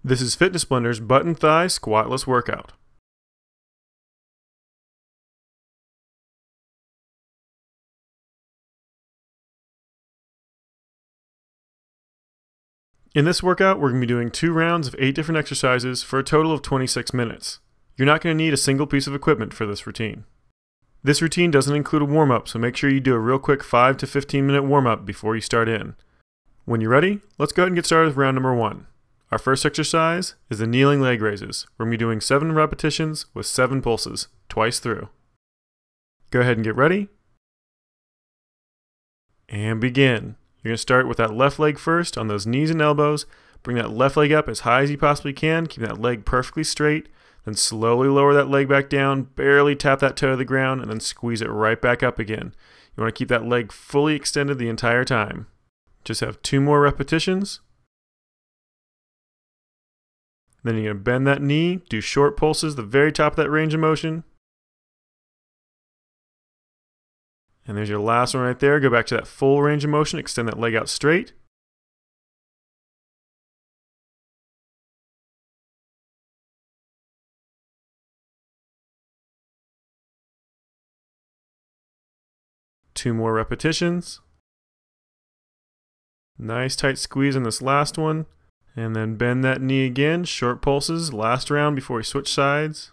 This is Fitness Blender's button thigh squatless workout. In this workout, we're going to be doing 2 rounds of 8 different exercises for a total of 26 minutes. You're not going to need a single piece of equipment for this routine. This routine doesn't include a warm-up, so make sure you do a real quick 5 to 15 minute warm-up before you start in. When you're ready, let's go ahead and get started with round number 1. Our first exercise is the kneeling leg raises. We're going to be doing 7 repetitions with 7 pulses, twice through. Go ahead and get ready. And begin. You're going to start with that left leg first on those knees and elbows. Bring that left leg up as high as you possibly can. Keep that leg perfectly straight. Then slowly lower that leg back down. Barely tap that toe to the ground and then squeeze it right back up again. You want to keep that leg fully extended the entire time. Just have 2 more repetitions. Then you're going to bend that knee, do short pulses, the very top of that range of motion. And there's your last one right there. Go back to that full range of motion, extend that leg out straight. Two more repetitions. Nice tight squeeze on this last one. And then bend that knee again, short pulses, last round before we switch sides.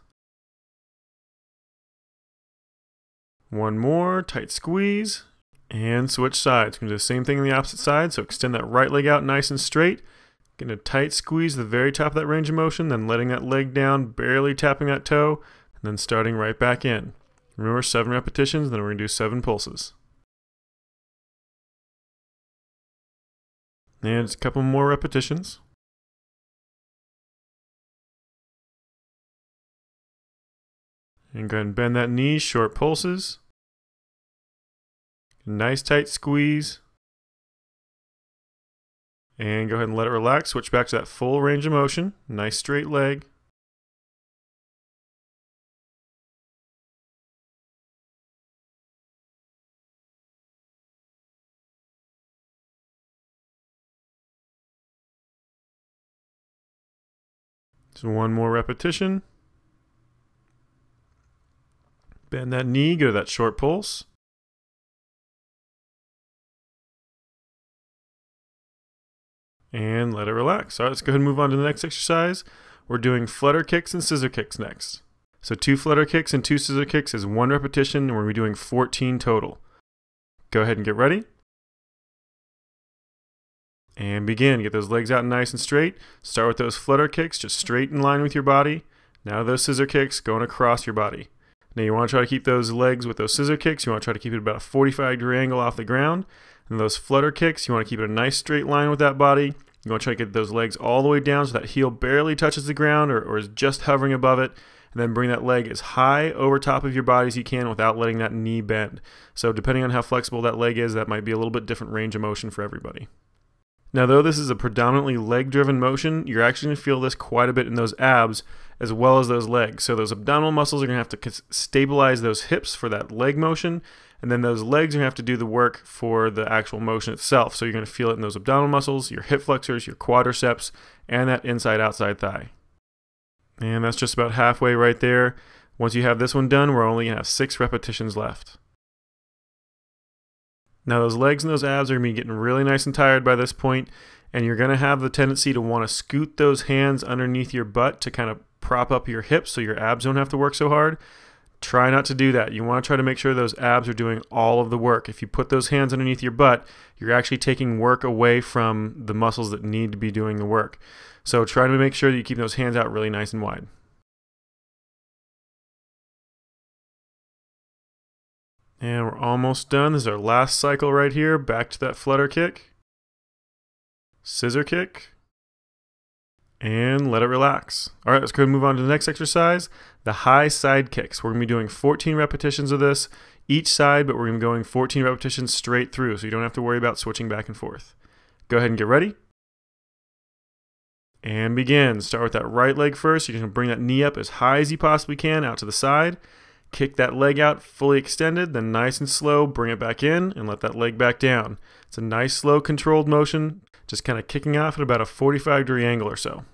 One more, tight squeeze, and switch sides. We're going to do the same thing on the opposite side, so extend that right leg out nice and straight. Get a tight squeeze the very top of that range of motion, then letting that leg down, barely tapping that toe, and then starting right back in. Remember, 7 repetitions, then we're going to do 7 pulses. And just a couple more repetitions. And go ahead and bend that knee, short pulses. Nice tight squeeze. And go ahead and let it relax. Switch back to that full range of motion. Nice straight leg. Just 1 more repetition. Bend that knee, go to that short pulse. And let it relax. All right, let's go ahead and move on to the next exercise. We're doing flutter kicks and scissor kicks next. So 2 flutter kicks and 2 scissor kicks is 1 repetition, and we're going to be doing 14 total. Go ahead and get ready. And begin. Get those legs out nice and straight. Start with those flutter kicks, just straight in line with your body. Now those scissor kicks going across your body. Now you want to try to keep those legs with those scissor kicks, you want to try to keep it about a 45-degree angle off the ground. And those flutter kicks, you want to keep it a nice straight line with that body. You want to try to get those legs all the way down so that heel barely touches the ground or is just hovering above it. And then bring that leg as high over top of your body as you can without letting that knee bend. So depending on how flexible that leg is, that might be a little bit different range of motion for everybody. Now, though this is a predominantly leg-driven motion, you're actually going to feel this quite a bit in those abs as well as those legs. So those abdominal muscles are going to have to stabilize those hips for that leg motion, and then those legs are going to have to do the work for the actual motion itself. So you're going to feel it in those abdominal muscles, your hip flexors, your quadriceps, and that inside-outside thigh. And that's just about halfway right there. Once you have this one done, we're only going to have 6 repetitions left. Now those legs and those abs are going to be getting really nice and tired by this point, and you're going to have the tendency to want to scoot those hands underneath your butt to kind of prop up your hips so your abs don't have to work so hard. Try not to do that. You want to try to make sure those abs are doing all of the work. If you put those hands underneath your butt, you're actually taking work away from the muscles that need to be doing the work. So try to make sure that you keep those hands out really nice and wide. And we're almost done. This is our last cycle right here. Back to that flutter kick, scissor kick, and let it relax. All right, let's go ahead and move on to the next exercise, the high side kicks. We're going to be doing 14 repetitions of this each side, but we're going to be going 14 repetitions straight through, so you don't have to worry about switching back and forth. Go ahead and get ready. And begin. Start with that right leg first. You're going to bring that knee up as high as you possibly can out to the side. Kick that leg out fully extended, then nice and slow, bring it back in and let that leg back down. It's a nice, slow, controlled motion, just kind of kicking off at about a 45-degree angle or so.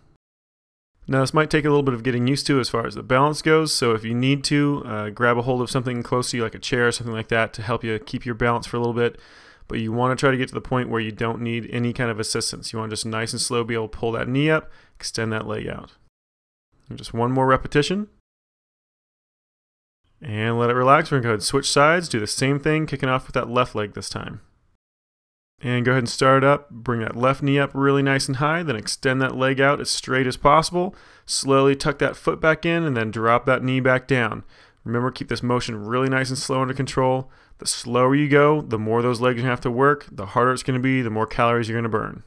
Now this might take a little bit of getting used to as far as the balance goes, so if you need to, grab a hold of something close to you like a chair or something like that to help you keep your balance for a little bit, but you want to try to get to the point where you don't need any kind of assistance. You want to just nice and slow be able to pull that knee up, extend that leg out. And just one more repetition. And let it relax. We're going to go ahead and switch sides, do the same thing, kicking off with that left leg this time. And go ahead and start up, bring that left knee up really nice and high, then extend that leg out as straight as possible. Slowly tuck that foot back in and then drop that knee back down. Remember, keep this motion really nice and slow under control. The slower you go, the more those legs are going to have to work, the harder it's going to be, the more calories you're going to burn.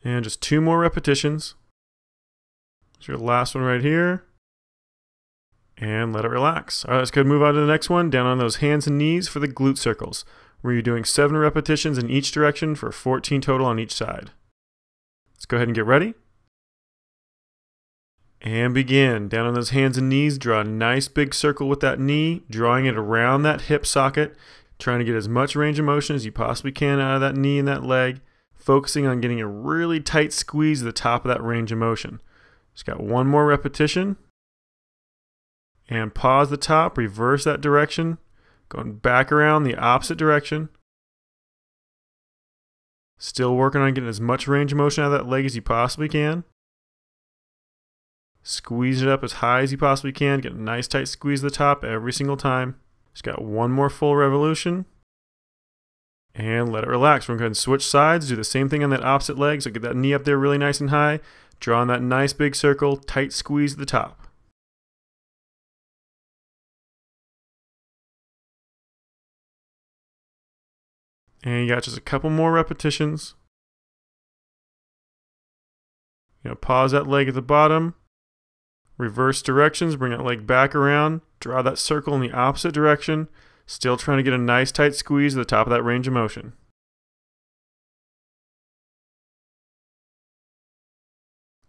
And just 2 more repetitions. Here's your last one right here. And let it relax. All right, let's go ahead and move on to the next one. Down on those hands and knees for the glute circles, where you're doing 7 repetitions in each direction for 14 total on each side. Let's go ahead and get ready. And begin. Down on those hands and knees, draw a nice big circle with that knee, drawing it around that hip socket, trying to get as much range of motion as you possibly can out of that knee and that leg, focusing on getting a really tight squeeze at the top of that range of motion. Just got one more repetition. And pause the top, reverse that direction, going back around the opposite direction. Still working on getting as much range of motion out of that leg as you possibly can. Squeeze it up as high as you possibly can. Get a nice tight squeeze at the top every single time. Just got one more full revolution. And let it relax. We're going to go ahead and switch sides. Do the same thing on that opposite leg. So get that knee up there really nice and high. Draw on that nice big circle. Tight squeeze at the top. And you got just a couple more repetitions. Pause that leg at the bottom. Reverse directions, bring that leg back around. Draw that circle in the opposite direction. Still trying to get a nice tight squeeze at the top of that range of motion.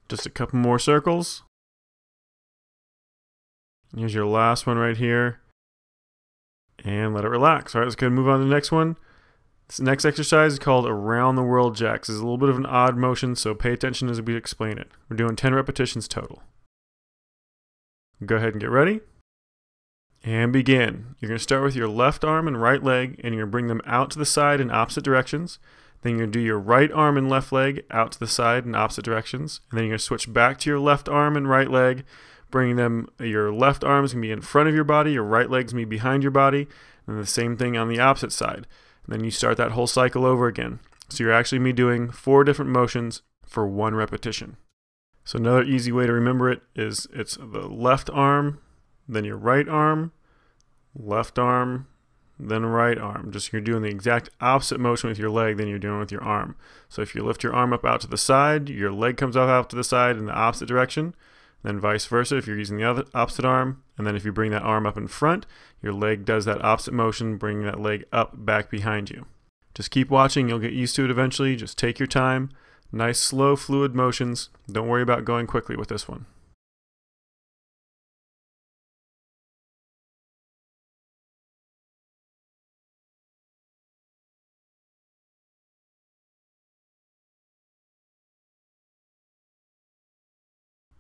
Just a couple more circles. Here's your last one right here. And let it relax. All right, let's go ahead and move on to the next one. This next exercise is called Around the World Jacks. It's a little bit of an odd motion, so pay attention as we explain it. We're doing 10 repetitions total. Go ahead and get ready. And begin. You're going to start with your left arm and right leg, and you're going to bring them out to the side in opposite directions. Then you're going to do your right arm and left leg out to the side in opposite directions. And then you're going to switch back to your left arm and right leg, bringing them, your left arm is going to be in front of your body, your right leg's going to be behind your body, and the same thing on the opposite side. And then you start that whole cycle over again. So you're actually going to be doing 4 different motions for 1 repetition. So another easy way to remember it is it's the left arm, then your right arm, left arm, then right arm. Just you're doing the exact opposite motion with your leg than you're doing with your arm. So if you lift your arm up out to the side, your leg comes up out to the side in the opposite direction. Then vice versa if you're using the other opposite arm. And then if you bring that arm up in front, your leg does that opposite motion, bringing that leg up back behind you. Just keep watching. You'll get used to it eventually. Just take your time. Nice, slow, fluid motions. Don't worry about going quickly with this one.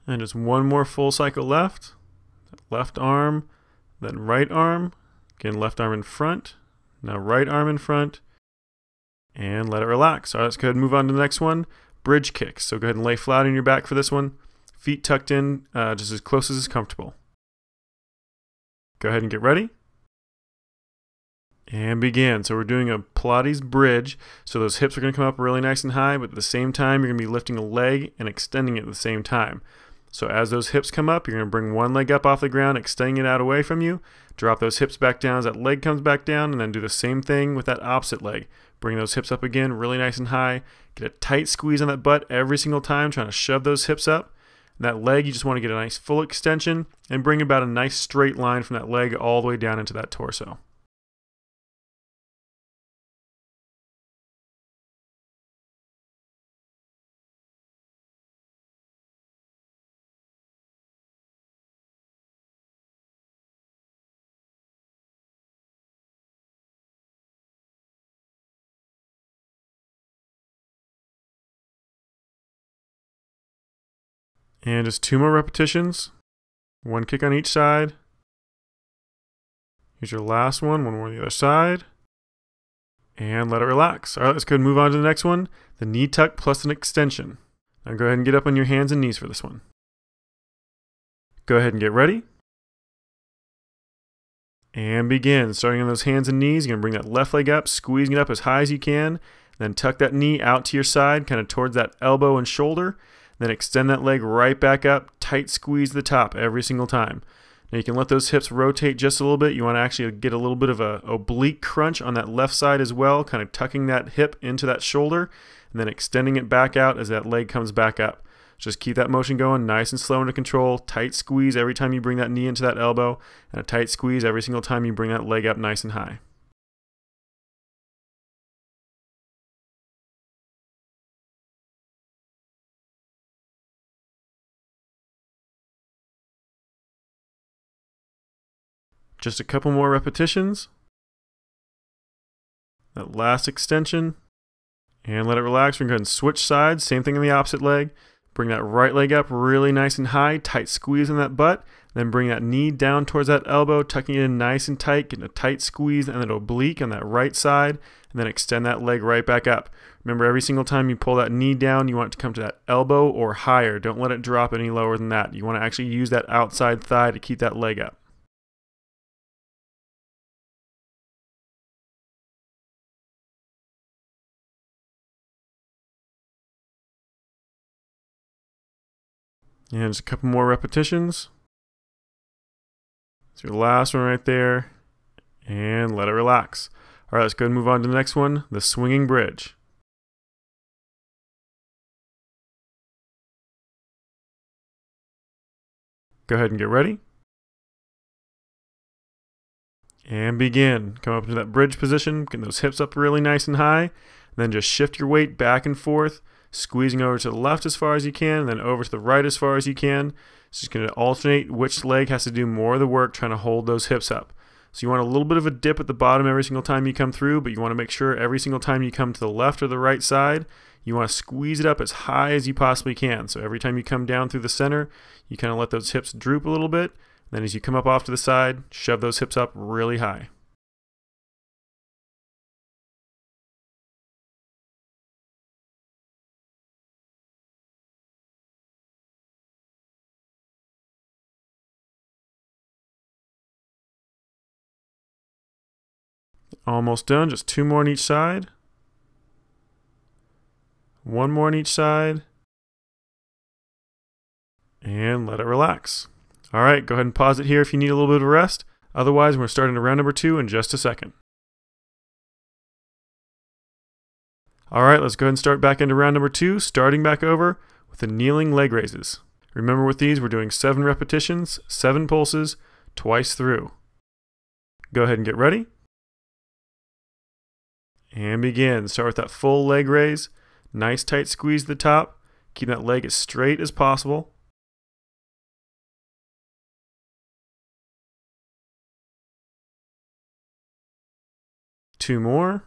And just one more full cycle left. Left arm, then right arm. Again, left arm in front. Now right arm in front. And let it relax. All right, let's go ahead and move on to the next one. Bridge kicks. So go ahead and lay flat on your back for this one. Feet tucked in just as close as is comfortable. Go ahead and get ready. And begin. So we're doing a Pilates bridge. So those hips are going to come up really nice and high, but at the same time, you're going to be lifting a leg and extending it at the same time. So as those hips come up, you're going to bring one leg up off the ground, extending it out away from you. Drop those hips back down as that leg comes back down, and then do the same thing with that opposite leg. Bring those hips up again, really nice and high. Get a tight squeeze on that butt every single time, trying to shove those hips up. And that leg, you just want to get a nice full extension and bring about a nice straight line from that leg all the way down into that torso. And just 2 more repetitions. 1 kick on each side. Here's your last one more on the other side. And let it relax. All right, let's go ahead and move on to the next one. The knee tuck plus an extension. Now go ahead and get up on your hands and knees for this one. Go ahead and get ready. And begin. Starting on those hands and knees, you're going to bring that left leg up, squeezing it up as high as you can. Then tuck that knee out to your side, kind of towards that elbow and shoulder. Then extend that leg right back up, tight squeeze the top every single time. Now you can let those hips rotate just a little bit. You want to actually get a little bit of an oblique crunch on that left side as well, kind of tucking that hip into that shoulder and then extending it back out as that leg comes back up. Just keep that motion going, nice and slow under control. Tight squeeze every time you bring that knee into that elbow, and a tight squeeze every single time you bring that leg up nice and high. Just a couple more repetitions. That last extension. And let it relax. We're going to go ahead and switch sides. Same thing on the opposite leg. Bring that right leg up really nice and high. Tight squeeze in that butt. Then bring that knee down towards that elbow. Tucking it in nice and tight. Getting a tight squeeze and then oblique on that right side. And then extend that leg right back up. Remember, every single time you pull that knee down, you want it to come to that elbow or higher. Don't let it drop any lower than that. You want to actually use that outside thigh to keep that leg up. And just a couple more repetitions. It's your last one right there. And let it relax. All right, let's go ahead and move on to the next one, the swinging bridge. Go ahead and get ready. And begin. Come up into that bridge position, getting those hips up really nice and high. And then just shift your weight back and forth, squeezing over to the left as far as you can, and then over to the right as far as you can. It's just going to alternate which leg has to do more of the work trying to hold those hips up. So you want a little bit of a dip at the bottom every single time you come through, but you want to make sure every single time you come to the left or the right side, you want to squeeze it up as high as you possibly can. So every time you come down through the center, you kind of let those hips droop a little bit. Then as you come up off to the side, shove those hips up really high. Almost done, just 2 more on each side. 1 more on each side. And let it relax. All right, go ahead and pause it here if you need a little bit of rest. Otherwise, we're starting to round number 2 in just a second. All right, let's go ahead and start back into round number 2, starting back over with the kneeling leg raises. Remember with these, we're doing 7 repetitions, 7 pulses, twice through. Go ahead and get ready. And begin. Start with that full leg raise. Nice tight squeeze at the top. Keep that leg as straight as possible. Two more.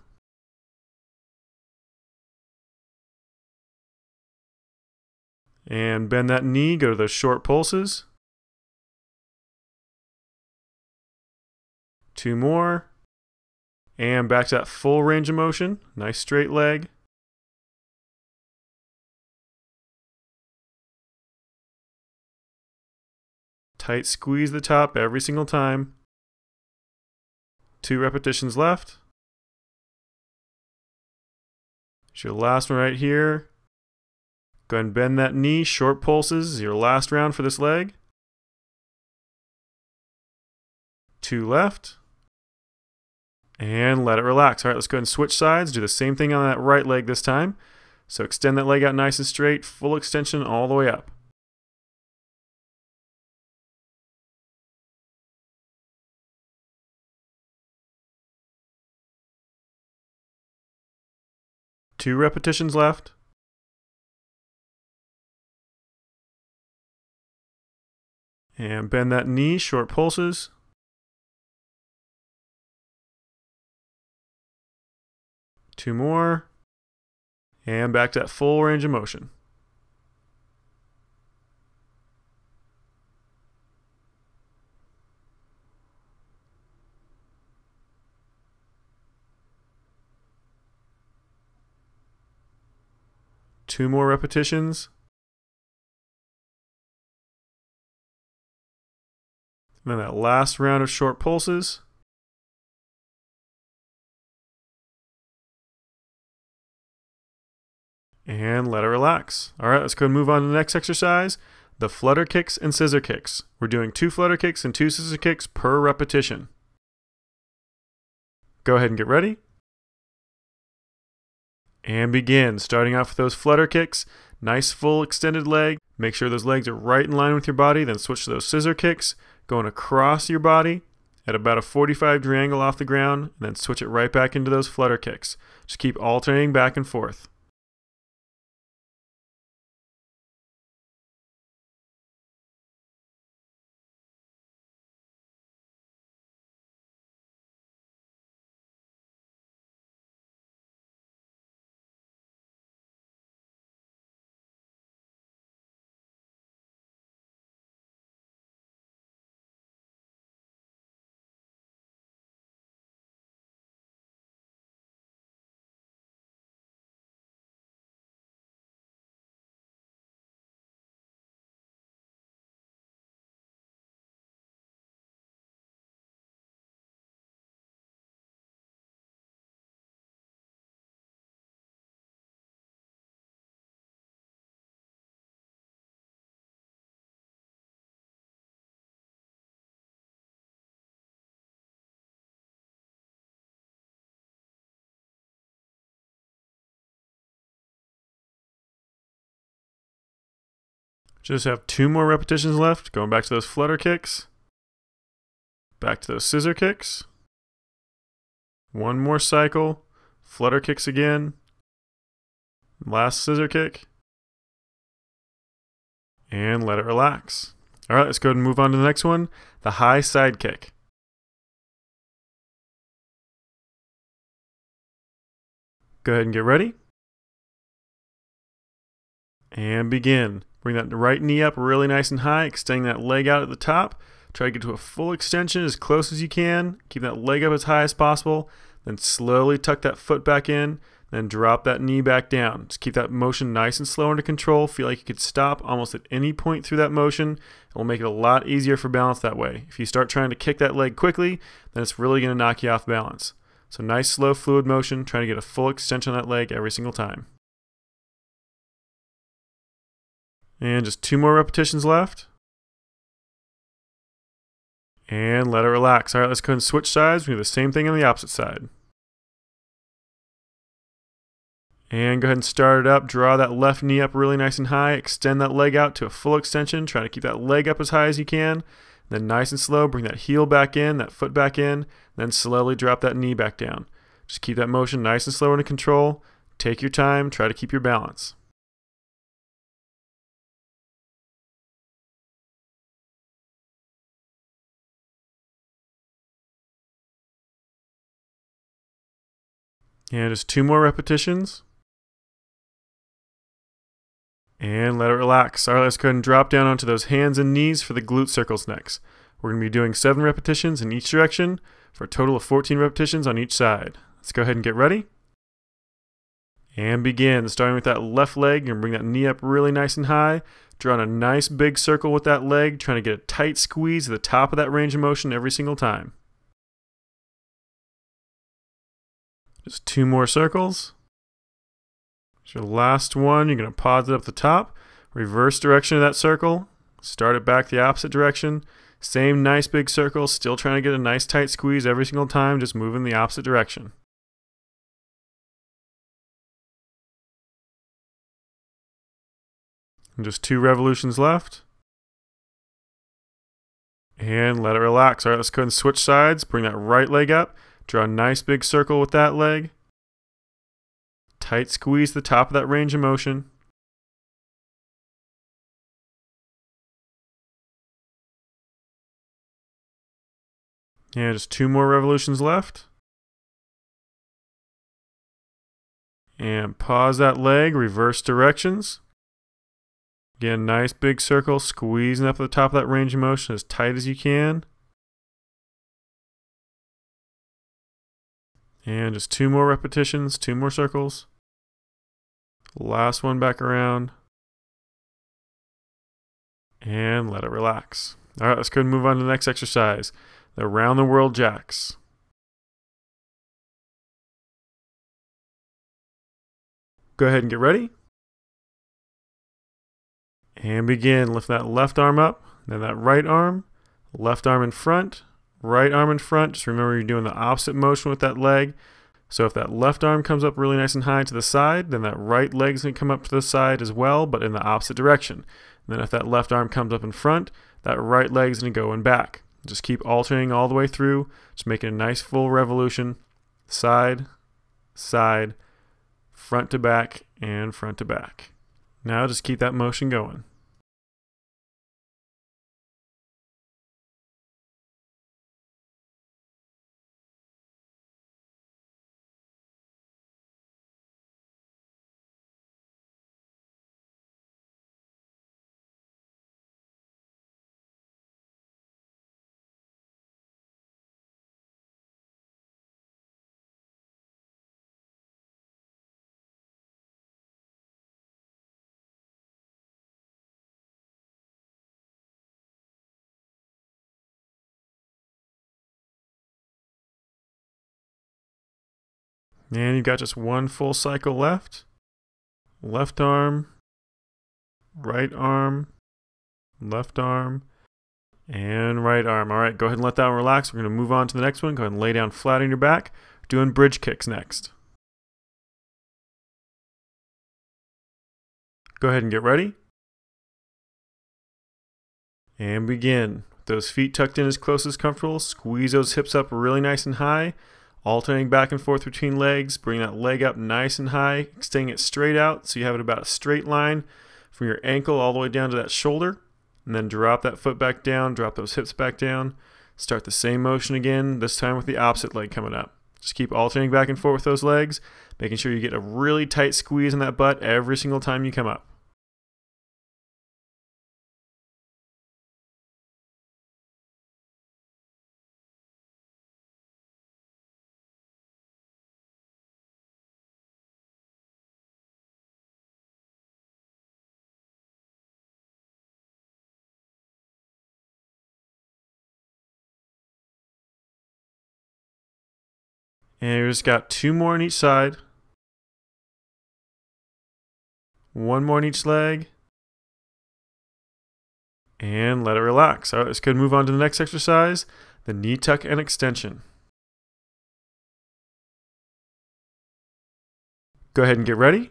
And bend that knee, go to those short pulses. 2 more. And back to that full range of motion. Nice straight leg. Tight squeeze the top every single time. 2 repetitions left. It's your last one right here. Go ahead and bend that knee. Short pulses is your last round for this leg. 2 left. And let it relax. All right, let's go ahead and switch sides. Do the same thing on that right leg this time. So extend that leg out nice and straight. Full extension all the way up. Two repetitions left. And bend that knee, short pulses. 2 more. And back to that full range of motion. 2 more repetitions. And then that last round of short pulses. And let it relax. All right, let's go and move on to the next exercise, the flutter kicks and scissor kicks. We're doing 2 flutter kicks and 2 scissor kicks per repetition. Go ahead and get ready. And begin. Starting off with those flutter kicks, nice full extended leg. Make sure those legs are right in line with your body, then switch to those scissor kicks, going across your body at about a 45-degree angle off the ground, and then switch it right back into those flutter kicks. Just keep alternating back and forth. Just have 2 more repetitions left. Going back to those flutter kicks. Back to those scissor kicks. 1 more cycle. Flutter kicks again. Last scissor kick. And let it relax. All right, let's go ahead and move on to the next one, the high side kick. Go ahead and get ready. And begin. Bring that right knee up really nice and high, extending that leg out at the top. Try to get to a full extension as close as you can. Keep that leg up as high as possible. Then slowly tuck that foot back in. Then drop that knee back down. Just keep that motion nice and slow under control. Feel like you could stop almost at any point through that motion. It will make it a lot easier for balance that way. If you start trying to kick that leg quickly, then it's really going to knock you off balance. So nice, slow, fluid motion. Trying to get a full extension on that leg every single time. And just 2 more repetitions left. And let it relax. All right, let's go ahead and switch sides. We do the same thing on the opposite side. And go ahead and start it up. Draw that left knee up really nice and high. Extend that leg out to a full extension. Try to keep that leg up as high as you can. Then nice and slow, bring that heel back in, that foot back in. Then slowly drop that knee back down. Just keep that motion nice and slow under control. Take your time. Try to keep your balance. And just 2 more repetitions. And let it relax. All right, let's go ahead and drop down onto those hands and knees for the glute circles next. We're going to be doing 7 repetitions in each direction for a total of 14 repetitions on each side. Let's go ahead and get ready. And begin. Starting with that left leg, you're going to bring that knee up really nice and high. Drawing a nice big circle with that leg, trying to get a tight squeeze at the top of that range of motion every single time. Just 2 more circles. It's your last one. You're going to pause it up the top. Reverse direction of that circle. Start it back the opposite direction. Same nice big circle. Still trying to get a nice tight squeeze every single time. Just moving the opposite direction. And just 2 revolutions left. And let it relax. All right, let's go ahead and switch sides. Bring that right leg up. Draw a nice big circle with that leg. Tight squeeze the top of that range of motion. And just 2 more revolutions left. And pause that leg, reverse directions. Again, nice big circle, squeezing up the top of that range of motion as tight as you can. And just 2 more repetitions, 2 more circles. Last one back around. And let it relax. All right, let's go and move on to the next exercise, the round the world jacks. Go ahead and get ready. And begin. Lift that left arm up, then that right arm, left arm in front, right arm in front. Just remember you're doing the opposite motion with that leg. So if that left arm comes up really nice and high to the side, then that right leg's going to come up to the side as well, but in the opposite direction. And then if that left arm comes up in front, that right leg's going to go in back. Just keep alternating all the way through, just making a nice full revolution. Side, side, front to back, and front to back. Now just keep that motion going. And you've got just one full cycle left. Left arm, right arm, left arm, and right arm. All right, go ahead and let that one relax. We're going to move on to the next one. Go ahead and lay down flat on your back. Doing bridge kicks next. Go ahead and get ready. And begin. Those feet tucked in as close as comfortable. Squeeze those hips up really nice and high. Alternating back and forth between legs. Bring that leg up nice and high. Extending it straight out so you have it about a straight line from your ankle all the way down to that shoulder. And then drop that foot back down. Drop those hips back down. Start the same motion again, this time with the opposite leg coming up. Just keep alternating back and forth with those legs. Making sure you get a really tight squeeze in that butt every single time you come up. And you just got two more on each side. One more on each leg. And let it relax. All right, let's go move on to the next exercise, the knee tuck and extension. Go ahead and get ready.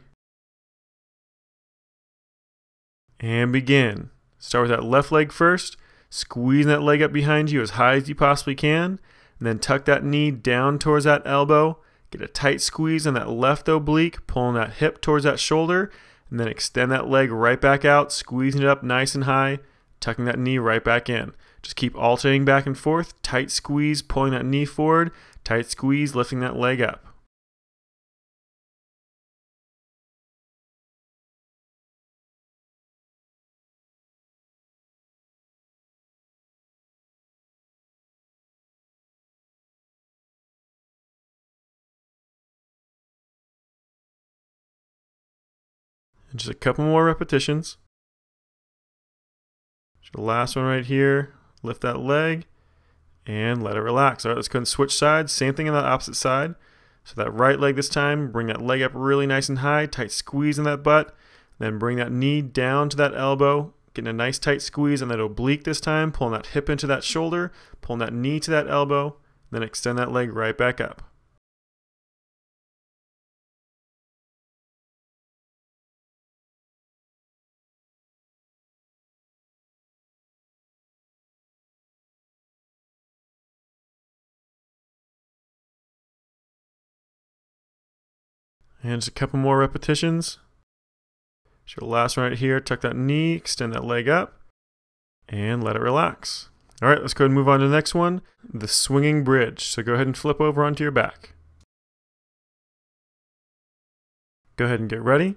And begin. Start with that left leg first. Squeeze that leg up behind you as high as you possibly can. And then tuck that knee down towards that elbow. Get a tight squeeze on that left oblique, pulling that hip towards that shoulder. And then extend that leg right back out, squeezing it up nice and high, tucking that knee right back in. Just keep alternating back and forth. Tight squeeze, pulling that knee forward. Tight squeeze, lifting that leg up. And just a couple more repetitions. The last one right here. Lift that leg and let it relax. All right, let's go and switch sides. Same thing on the opposite side. So that right leg this time, bring that leg up really nice and high. Tight squeeze in that butt. Then bring that knee down to that elbow. Getting a nice tight squeeze on that oblique this time. Pulling that hip into that shoulder. Pulling that knee to that elbow. Then extend that leg right back up. And just a couple more repetitions. So your last one right here, tuck that knee, extend that leg up, and let it relax. All right, let's go ahead and move on to the next one, the swinging bridge. So go ahead and flip over onto your back. Go ahead and get ready.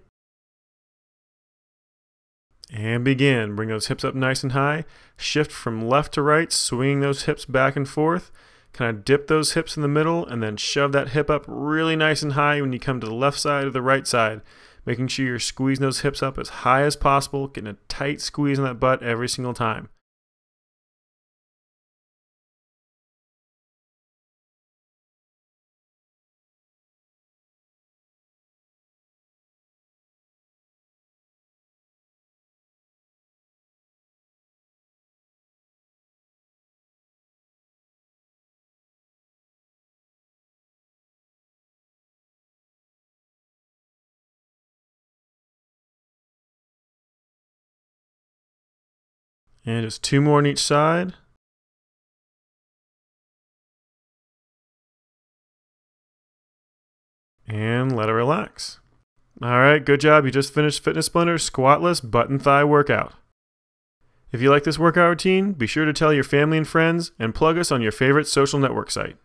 And begin. Bring those hips up nice and high. Shift from left to right, swinging those hips back and forth. Kind of dip those hips in the middle and then shove that hip up really nice and high when you come to the left side or the right side. making sure you're squeezing those hips up as high as possible, getting a tight squeeze on that butt every single time. And just 2 more on each side. And let it relax. Alright, good job. You just finished Fitness Splinter's squatless butt and thigh workout. If you like this workout routine, be sure to tell your family and friends and plug us on your favorite social network site.